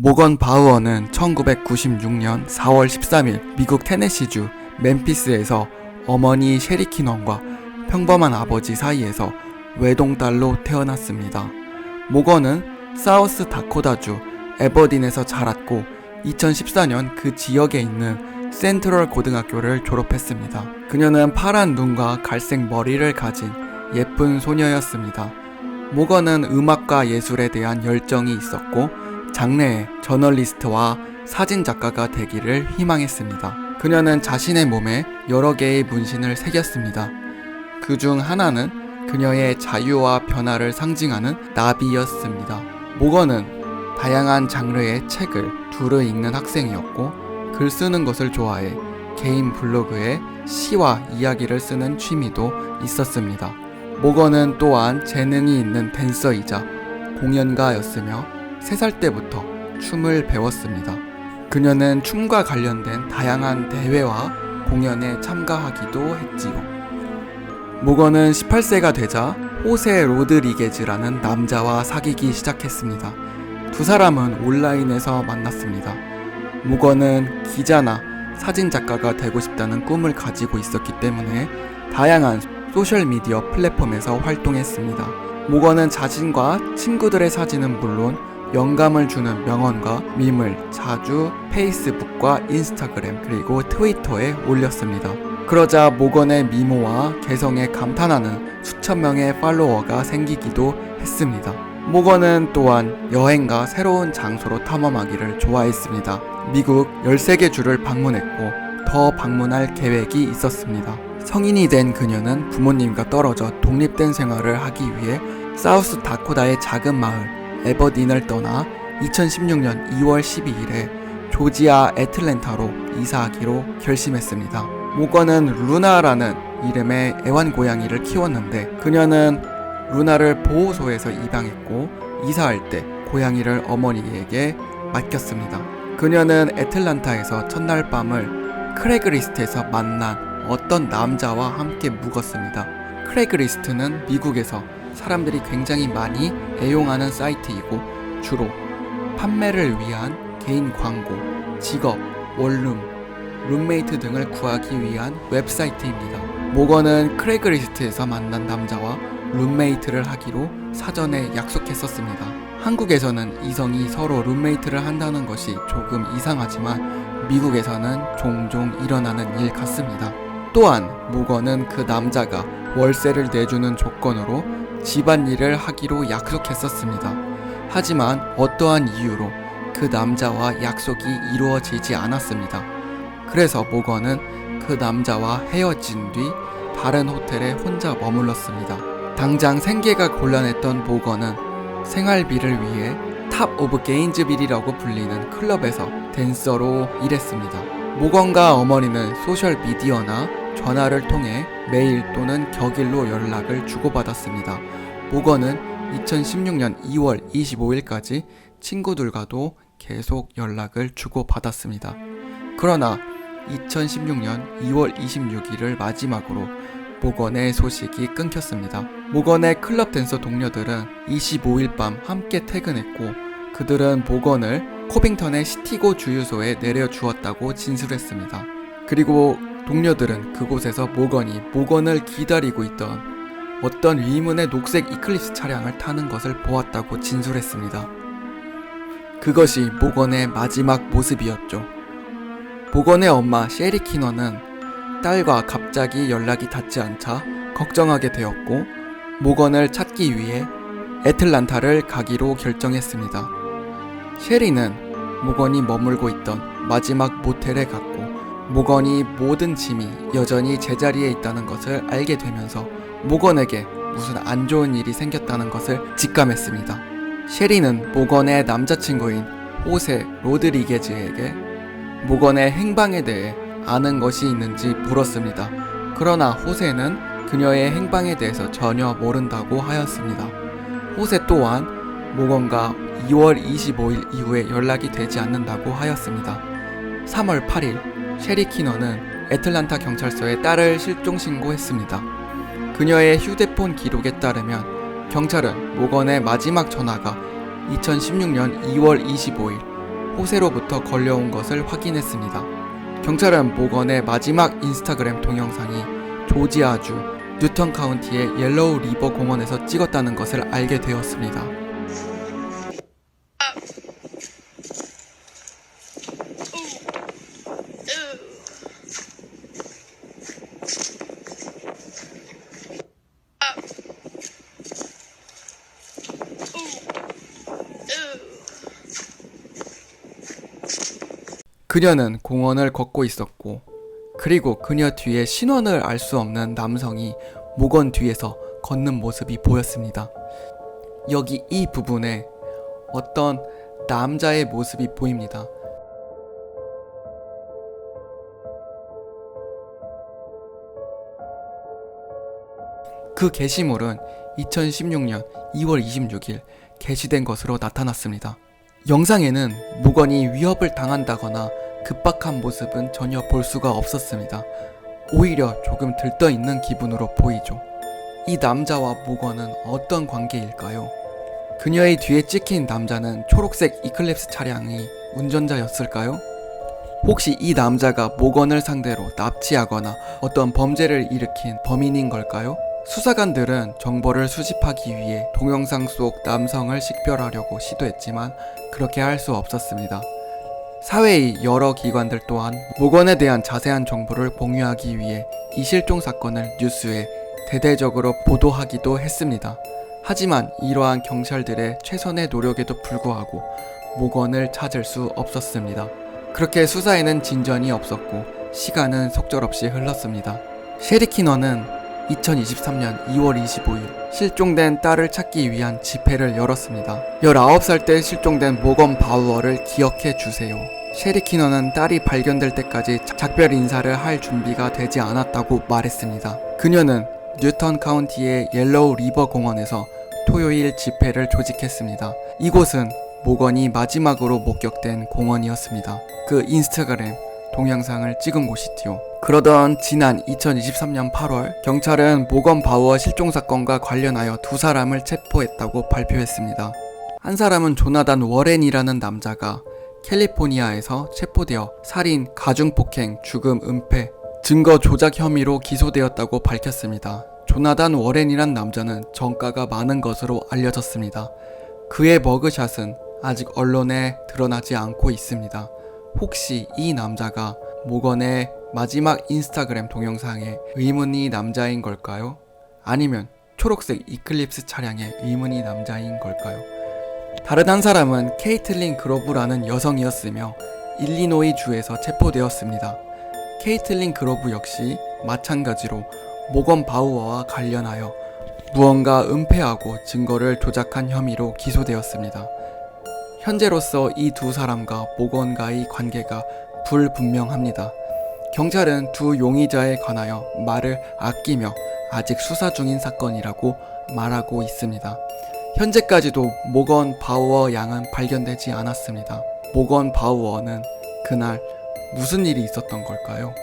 모건 바우어는 1996년 4월 13일 미국 테네시주 멤피스에서 어머니 셰리 키넌과 평범한 아버지 사이에서 외동딸로 태어났습니다. 모건은 사우스 다코다주 에버딘에서 자랐고 2014년 그 지역에 있는 센트럴 고등학교를 졸업했습니다. 그녀는 파란 눈과 갈색 머리를 가진 예쁜 소녀였습니다. 모건은 음악과 예술에 대한 열정이 있었고 장래에 저널리스트와 사진작가가 되기를 희망했습니다. 그녀는 자신의 몸에 여러 개의 문신을 새겼습니다. 그 중 하나는 그녀의 자유와 변화를 상징하는 나비였습니다. 모건은 다양한 장르의 책을 두루 읽는 학생이었고 글 쓰는 것을 좋아해 개인 블로그에 시와 이야기를 쓰는 취미도 있었습니다. 모건은 또한 재능이 있는 댄서이자 공연가였으며 3살 때부터 춤을 배웠습니다. 그녀는 춤과 관련된 다양한 대회와 공연에 참가하기도 했지요. 모건은 18세가 되자 호세 로드리게즈라는 남자와 사귀기 시작했습니다. 두 사람은 온라인에서 만났습니다. 모건은 기자나 사진작가가 되고 싶다는 꿈을 가지고 있었기 때문에 다양한 소셜미디어 플랫폼에서 활동했습니다. 모건은 자신과 친구들의 사진은 물론 영감을 주는 명언과 밈을 자주 페이스북과 인스타그램 그리고 트위터에 올렸습니다. 그러자 모건의 미모와 개성에 감탄하는 수천 명의 팔로워가 생기기도 했습니다. 모건은 또한 여행과 새로운 장소로 탐험하기를 좋아했습니다. 미국 13개 주를 방문했고 더 방문할 계획이 있었습니다. 성인이 된 그녀는 부모님과 떨어져 독립된 생활을 하기 위해 사우스 다코다의 작은 마을 에버딘을 떠나 2016년 2월 12일에 조지아 애틀랜타로 이사하기로 결심했습니다. 모건은 루나라는 이름의 애완고양이를 키웠는데 그녀는 루나를 보호소에서 입양했고 이사할 때 고양이를 어머니에게 맡겼습니다. 그녀는 애틀란타에서 첫날 밤을 크레그리스트에서 만난 어떤 남자와 함께 묵었습니다. 크레그리스트는 미국에서 사람들이 굉장히 많이 애용하는 사이트이고 주로 판매를 위한 개인 광고, 직업, 원룸, 룸메이트 등을 구하기 위한 웹사이트입니다. 모건은 크레그리스트에서 만난 남자와 룸메이트를 하기로 사전에 약속했었습니다. 한국에서는 이성이 서로 룸메이트를 한다는 것이 조금 이상하지만 미국에서는 종종 일어나는 일 같습니다. 또한 모건은 그 남자가 월세를 내주는 조건으로 집안일을 하기로 약속했었습니다. 하지만 어떠한 이유로 그 남자와 약속이 이루어지지 않았습니다. 그래서 모건은 그 남자와 헤어진 뒤 다른 호텔에 혼자 머물렀습니다. 당장 생계가 곤란했던 모건은 생활비를 위해 탑 오브 게인즈빌이라고 불리는 클럽에서 댄서로 일했습니다. 모건과 어머니는 소셜미디어나 전화를 통해 메일 또는 격일로 연락을 주고받았습니다. 모건은 2016년 2월 25일까지 친구들과도 계속 연락을 주고받았습니다. 그러나 2016년 2월 26일을 마지막으로 모건의 소식이 끊겼습니다. 모건의 클럽 댄서 동료들은 25일 밤 함께 퇴근했고 그들은 모건을 코빙턴의 시티고 주유소에 내려주었다고 진술했습니다. 그리고 동료들은 그곳에서 모건을 기다리고 있던 어떤 위문의 녹색 이클립스 차량을 타는 것을 보았다고 진술했습니다. 그것이 모건의 마지막 모습이었죠. 모건의 엄마 셰리 키넌은 딸과 갑자기 연락이 닿지 않자 걱정하게 되었고 모건을 찾기 위해 애틀란타를 가기로 결정했습니다. 셰리는 모건이 머물고 있던 마지막 모텔에 갔고 모건이 모든 짐이 여전히 제자리에 있다는 것을 알게 되면서 모건에게 무슨 안 좋은 일이 생겼다는 것을 직감했습니다. 셰리는 모건의 남자친구인 호세 로드리게즈에게 모건의 행방에 대해 아는 것이 있는지 물었습니다. 그러나 호세는 그녀의 행방에 대해서 전혀 모른다고 하였습니다. 호세 또한 모건과 2월 25일 이후에 연락이 되지 않는다고 하였습니다. 3월 8일 셰리 키넌은 애틀란타 경찰서에 딸을 실종 신고했습니다. 그녀의 휴대폰 기록에 따르면 경찰은 모건의 마지막 전화가 2016년 2월 25일 호세로부터 걸려온 것을 확인했습니다. 경찰은 모건의 마지막 인스타그램 동영상이 조지아주 뉴턴 카운티의 옐로우 리버 공원에서 찍었다는 것을 알게 되었습니다. 그녀는 공원을 걷고 있었고, 그리고 그녀 뒤에 신원을 알 수 없는 남성이 모건 뒤에서 걷는 모습이 보였습니다. 여기 이 부분에 어떤 남자의 모습이 보입니다. 그 게시물은 2016년 2월 26일 게시된 것으로 나타났습니다. 영상에는 모건이 위협을 당한다거나 급박한 모습은 전혀 볼 수가 없었습니다. 오히려 조금 들떠있는 기분으로 보이죠. 이 남자와 모건은 어떤 관계일까요? 그녀의 뒤에 찍힌 남자는 초록색 이클립스 차량의 운전자였을까요? 혹시 이 남자가 모건을 상대로 납치하거나 어떤 범죄를 일으킨 범인인 걸까요? 수사관들은 정보를 수집하기 위해 동영상 속 남성을 식별하려고 시도했지만 그렇게 할 수 없었습니다. 사회의 여러 기관들 또한 모건에 대한 자세한 정보를 공유하기 위해 이 실종 사건을 뉴스에 대대적으로 보도하기도 했습니다. 하지만 이러한 경찰들의 최선의 노력에도 불구하고 모건을 찾을 수 없었습니다. 그렇게 수사에는 진전이 없었고 시간은 속절없이 흘렀습니다. 셰리 키넌은 2023년 2월 25일 실종된 딸을 찾기 위한 집회를 열었습니다. 19살 때 실종된 모건 바우어를 기억해 주세요. 셰리 키넌은 딸이 발견될 때까지 작별 인사를 할 준비가 되지 않았다고 말했습니다. 그녀는 뉴턴 카운티의 옐로우 리버 공원에서 토요일 집회를 조직했습니다. 이곳은 모건이 마지막으로 목격된 공원이었습니다. 그 인스타그램 동영상을 찍은 곳이지요. 그러던 지난 2023년 8월 경찰은 모건 바우어 실종 사건과 관련하여 두 사람을 체포했다고 발표했습니다. 한 사람은 조나단 워렌이라는 남자가 캘리포니아에서 체포되어 살인, 가중폭행, 죽음, 은폐, 증거 조작 혐의로 기소되었다고 밝혔습니다. 조나단 워렌이란 남자는 정가가 많은 것으로 알려졌습니다. 그의 머그샷은 아직 언론에 드러나지 않고 있습니다. 혹시 이 남자가 모건의 마지막 인스타그램 동영상에 의문이 남자인 걸까요? 아니면 초록색 이클립스 차량에 의문이 남자인 걸까요? 다른 한 사람은 케이틀린 그로브라는 여성이었으며 일리노이 주에서 체포되었습니다. 케이틀린 그로브 역시 마찬가지로 모건 바우어와 관련하여 무언가 은폐하고 증거를 조작한 혐의로 기소되었습니다. 현재로서 이 두 사람과 모건과의 관계가 불분명합니다. 경찰은 두 용의자에 관하여 말을 아끼며 아직 수사 중인 사건이라고 말하고 있습니다. 현재까지도 모건 바우어 양은 발견되지 않았습니다. 모건 바우어는 그날 무슨 일이 있었던 걸까요?